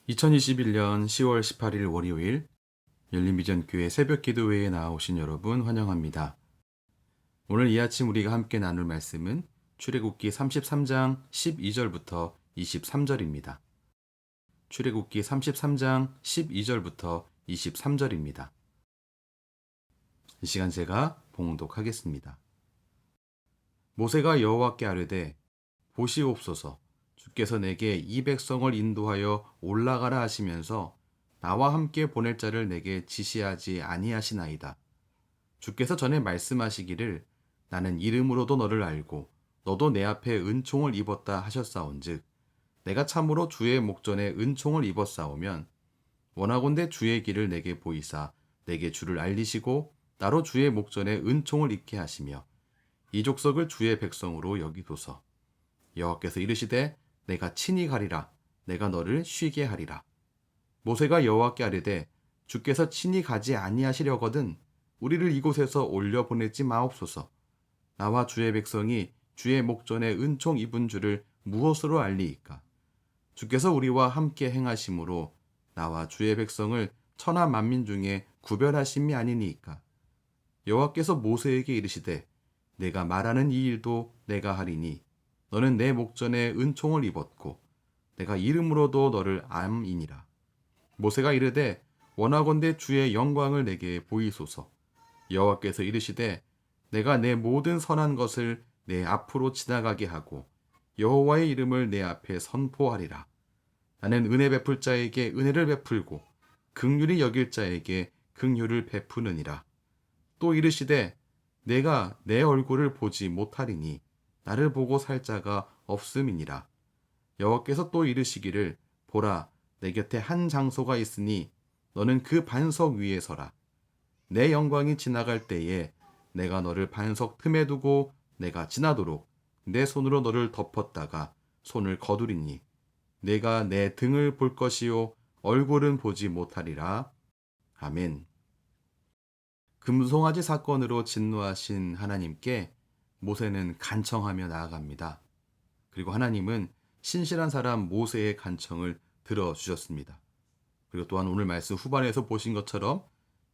2021년 10월 18일 월요일 열린비전교회 새벽기도회에 나오신 여러분 환영합니다. 오늘 이 아침 우리가 함께 나눌 말씀은 출애굽기 33장 12절부터 23절입니다. 출애굽기 33장 12절부터 23절입니다. 이 시간 제가 봉독하겠습니다. 모세가 여호와께 아뢰되 보시옵소서 주께서 내게 이 백성을 인도하여 올라가라 하시면서 나와 함께 보낼 자를 내게 지시하지 아니하시나이다. 주께서 전에 말씀하시기를 나는 이름으로도 너를 알고 너도 내 앞에 은총을 입었다 하셨사온즉 내가 참으로 주의 목전에 은총을 입었사오면 원하건대 주의 길을 내게 보이사 내게 주를 알리시고 나로 주의 목전에 은총을 입게 하시며 이 족속을 주의 백성으로 여기소서. 여호와께서 이르시되 내가 친히 가리라. 내가 너를 쉬게 하리라. 모세가 여호와께 아뢰되 주께서 친히 가지 아니하시려거든 우리를 이곳에서 올려 보내지 마옵소서. 나와 주의 백성이 주의 목전에 은총 입은 줄을 무엇으로 알리이까? 주께서 우리와 함께 행하심으로 나와 주의 백성을 천하 만민 중에 구별하심이 아니니이까? 여호와께서 모세에게 이르시되 내가 말하는 이 일도 내가 하리니 너는 내 목전에 은총을 입었고 내가 이름으로도 너를 암이니라. 모세가 이르되 원하건대 주의 영광을 내게 보이소서. 여호와께서 이르시되 내가 내 모든 선한 것을 내 앞으로 지나가게 하고 여호와의 이름을 내 앞에 선포하리라. 나는 은혜 베풀 자에게 은혜를 베풀고 긍휼히 여길 자에게 긍휼을 베푸느니라. 또 이르시되 내가 내 얼굴을 보지 못하리니 나를 보고 살 자가 없음이니라. 여호와께서 또 이르시기를 보라 내 곁에 한 장소가 있으니 너는 그 반석 위에 서라. 내 영광이 지나갈 때에 내가 너를 반석 틈에 두고 내가 지나도록 내 손으로 너를 덮었다가 손을 거두리니 내가 내 등을 볼 것이요 얼굴은 보지 못하리라. 아멘. 금송아지 사건으로 진노하신 하나님께 모세는 간청하며 나아갑니다. 그리고 하나님은 신실한 사람 모세의 간청을 들어주셨습니다. 그리고 또한 오늘 말씀 후반에서 보신 것처럼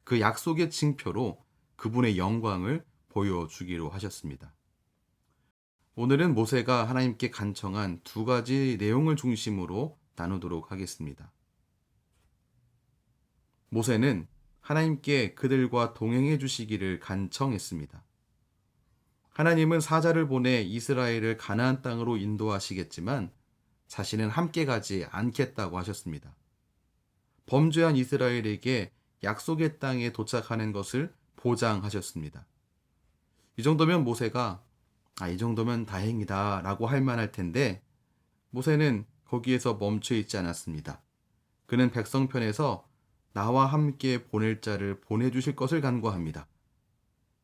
그 약속의 징표로 그분의 영광을 보여주기로 하셨습니다. 오늘은 모세가 하나님께 간청한 두 가지 내용을 중심으로 나누도록 하겠습니다. 모세는 하나님께 그들과 동행해 주시기를 간청했습니다. 하나님은 사자를 보내 이스라엘을 가나안 땅으로 인도하시겠지만 자신은 함께 가지 않겠다고 하셨습니다. 범죄한 이스라엘에게 약속의 땅에 도착하는 것을 보장하셨습니다. 이 정도면 모세가 이 정도면 다행이다 라고 할 만할 텐데 모세는 거기에서 멈춰 있지 않았습니다. 그는 백성 편에서 나와 함께 보낼 자를 보내주실 것을 간구합니다.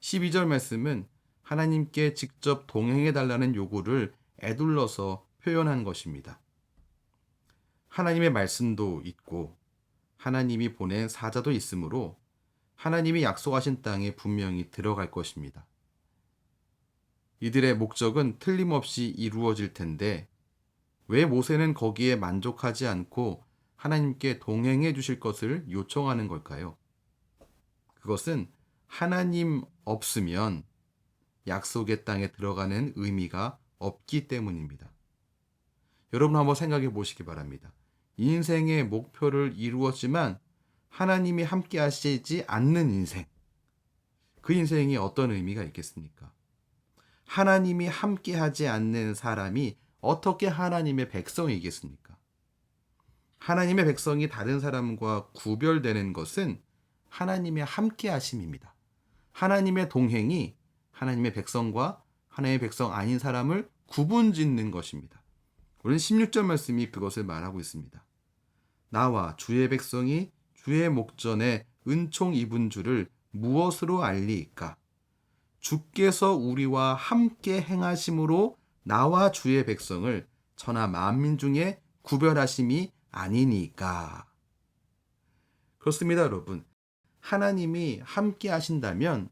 12절 말씀은 하나님께 직접 동행해 달라는 요구를 에둘러서 표현한 것입니다. 하나님의 말씀도 있고 하나님이 보낸 사자도 있으므로 하나님이 약속하신 땅에 분명히 들어갈 것입니다. 이들의 목적은 틀림없이 이루어질 텐데 왜 모세는 거기에 만족하지 않고 하나님께 동행해 주실 것을 요청하는 걸까요? 그것은 하나님 없으면 약속의 땅에 들어가는 의미가 없기 때문입니다. 여러분 한번 생각해 보시기 바랍니다. 인생의 목표를 이루었지만 하나님이 함께 하시지 않는 인생. 그 인생이 어떤 의미가 있겠습니까? 하나님이 함께 하지 않는 사람이 어떻게 하나님의 백성이겠습니까? 하나님의 백성이 다른 사람과 구별되는 것은 하나님의 함께 하심입니다. 하나님의 동행이 하나님의 백성과 하나님의 백성 아닌 사람을 구분짓는 것입니다. 우리는 16절 말씀이 그것을 말하고 있습니다. 나와 주의 백성이 주의 목전에 은총 입은 줄을 무엇으로 알리이까? 주께서 우리와 함께 행하심으로 나와 주의 백성을 천하 만민 중에 구별하심이 아니니까. 그렇습니다, 여러분. 하나님이 함께 하신다면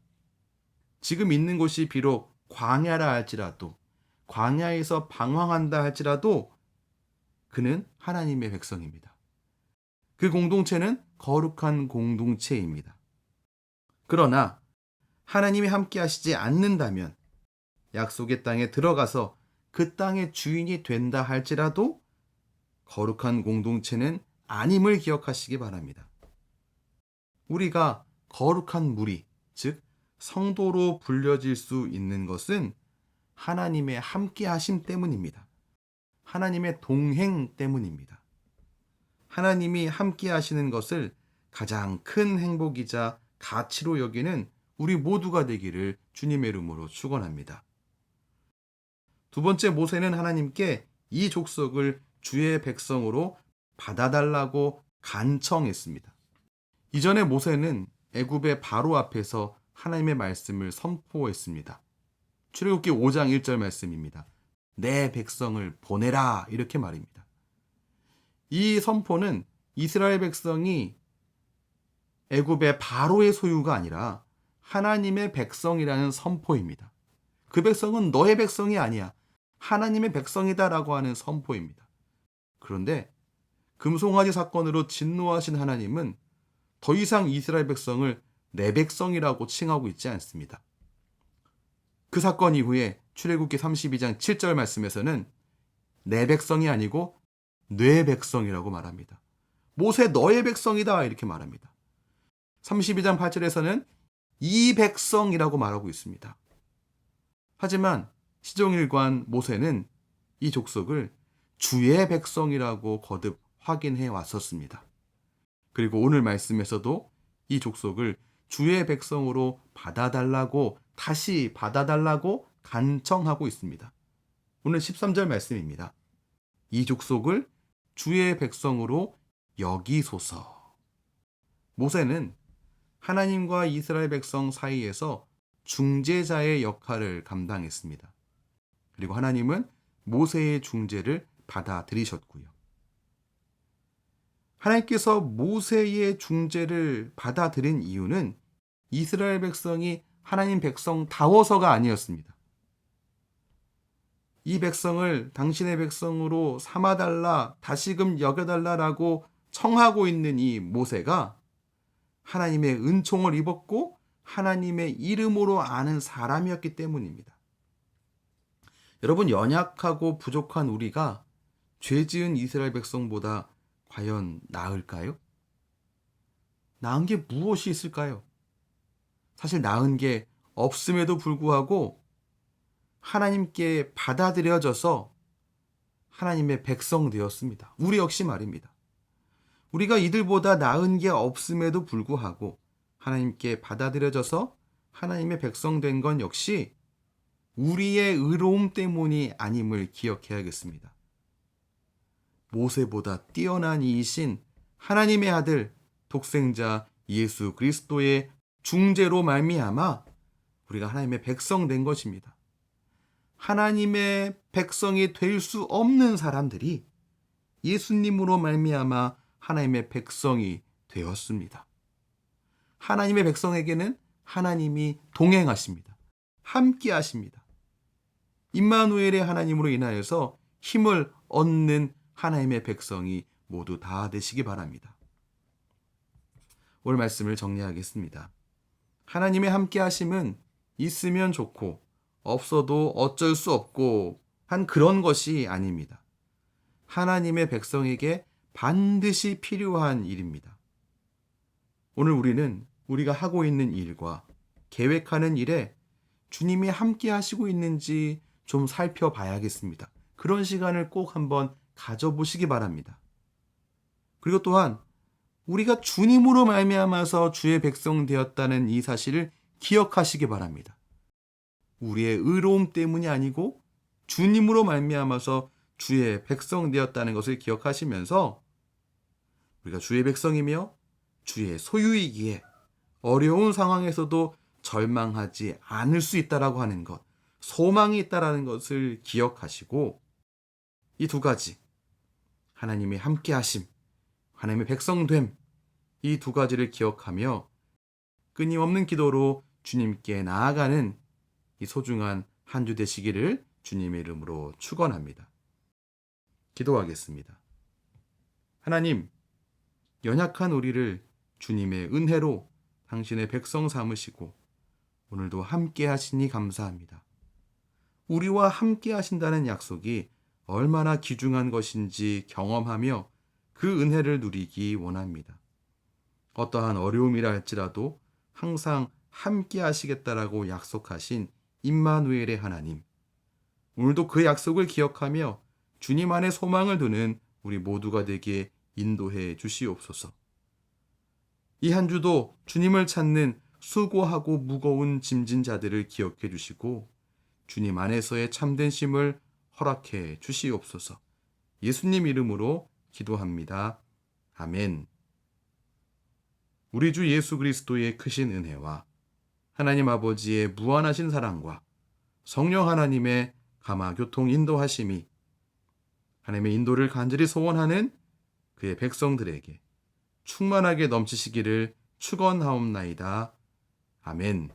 지금 있는 곳이 비록 광야라 할지라도 광야에서 방황한다 할지라도 그는 하나님의 백성입니다. 그 공동체는 거룩한 공동체입니다. 그러나 하나님이 함께 하시지 않는다면 약속의 땅에 들어가서 그 땅의 주인이 된다 할지라도 거룩한 공동체는 아님을 기억하시기 바랍니다. 우리가 거룩한 무리, 즉 성도로 불려질 수 있는 것은 하나님의 함께 하심 때문입니다. 하나님의 동행 때문입니다. 하나님이 함께 하시는 것을 가장 큰 행복이자 가치로 여기는 우리 모두가 되기를 주님의 이름으로 축원합니다. 두 번째, 모세는 하나님께 이 족속을 주의 백성으로 받아달라고 간청했습니다. 이전에 모세는 애굽의 바로 앞에서 하나님의 말씀을 선포했습니다. 출애굽기 5장 1절 말씀입니다. 내 백성을 보내라, 이렇게 말입니다. 이 선포는 이스라엘 백성이 애굽의 바로의 소유가 아니라 하나님의 백성이라는 선포입니다. 그 백성은 너의 백성이 아니야, 하나님의 백성이다라고 하는 선포입니다. 그런데 금송아지 사건으로 진노하신 하나님은 더 이상 이스라엘 백성을 내 백성이라고 칭하고 있지 않습니다. 그 사건 이후에 출애굽기 32장 7절 말씀에서는 내 백성이 아니고 뇌 백성이라고 말합니다. 모세 너의 백성이다, 이렇게 말합니다. 32장 8절에서는 이 백성이라고 말하고 있습니다. 하지만 시종일관 모세는 이 족속을 주의 백성이라고 거듭 확인해 왔었습니다. 그리고 오늘 말씀에서도 이 족속을 주의 백성으로 받아달라고, 다시 받아달라고 간청하고 있습니다. 오늘 13절 말씀입니다. 이 족속을 주의 백성으로 여기소서. 모세는 하나님과 이스라엘 백성 사이에서 중재자의 역할을 감당했습니다. 그리고 하나님은 모세의 중재를 받아들이셨고요. 하나님께서 모세의 중재를 받아들인 이유는 이스라엘 백성이 하나님 백성다워서가 아니었습니다. 이 백성을 당신의 백성으로 삼아달라, 다시금 여겨달라라고 청하고 있는 이 모세가 하나님의 은총을 입었고 하나님의 이름으로 아는 사람이었기 때문입니다. 여러분, 연약하고 부족한 우리가 죄 지은 이스라엘 백성보다 과연 나을까요? 나은 게 무엇이 있을까요? 사실 나은 게 없음에도 불구하고 하나님께 받아들여져서 하나님의 백성 되었습니다. 우리 역시 말입니다. 우리가 이들보다 나은 게 없음에도 불구하고 하나님께 받아들여져서 하나님의 백성 된 건 역시 우리의 의로움 때문이 아님을 기억해야겠습니다. 모세보다 뛰어난 이이신 하나님의 아들 독생자 예수 그리스도의 중재로 말미암아 우리가 하나님의 백성 된 것입니다. 하나님의 백성이 될 수 없는 사람들이 예수님으로 말미암아 하나님의 백성이 되었습니다. 하나님의 백성에게는 하나님이 동행하십니다. 함께 하십니다. 임마누엘의 하나님으로 인하여서 힘을 얻는 하나님의 백성이 모두 다 되시기 바랍니다. 오늘 말씀을 정리하겠습니다. 하나님의 함께 하심은 있으면 좋고 없어도 어쩔 수 없고 한 그런 것이 아닙니다. 하나님의 백성에게 반드시 필요한 일입니다. 오늘 우리는 우리가 하고 있는 일과 계획하는 일에 주님이 함께 하시고 있는지 좀 살펴봐야겠습니다. 그런 시간을 꼭 한번 가져보시기 바랍니다. 그리고 또한 우리가 주님으로 말미암아서 주의 백성 되었다는 이 사실을 기억하시기 바랍니다. 우리의 의로움 때문이 아니고 주님으로 말미암아서 주의 백성 되었다는 것을 기억하시면서 우리가 주의 백성이며 주의 소유이기에 어려운 상황에서도 절망하지 않을 수 있다라고 하는 것, 소망이 있다라는 것을 기억하시고 이 두 가지, 하나님의 함께 하심, 하나님의 백성됨, 이 두 가지를 기억하며 끊임없는 기도로 주님께 나아가는 이 소중한 한 주 되시기를 주님의 이름으로 축원합니다. 기도하겠습니다. 하나님, 연약한 우리를 주님의 은혜로 당신의 백성 삼으시고 오늘도 함께 하시니 감사합니다. 우리와 함께 하신다는 약속이 얼마나 귀중한 것인지 경험하며 그 은혜를 누리기 원합니다. 어떠한 어려움이라 할지라도 항상 함께 하시겠다라고 약속하신 임마누엘의 하나님, 오늘도 그 약속을 기억하며 주님 안에 소망을 두는 우리 모두가 되게 인도해 주시옵소서. 이 한 주도 주님을 찾는 수고하고 무거운 짐진 자들을 기억해 주시고 주님 안에서의 참된 쉼을 허락해 주시옵소서. 예수님 이름으로 기도합니다. 아멘. 우리 주 예수 그리스도의 크신 은혜와 하나님 아버지의 무한하신 사랑과 성령 하나님의 감화 교통 인도하심이 하나님의 인도를 간절히 소원하는 그의 백성들에게 충만하게 넘치시기를 축원하옵나이다. 아멘.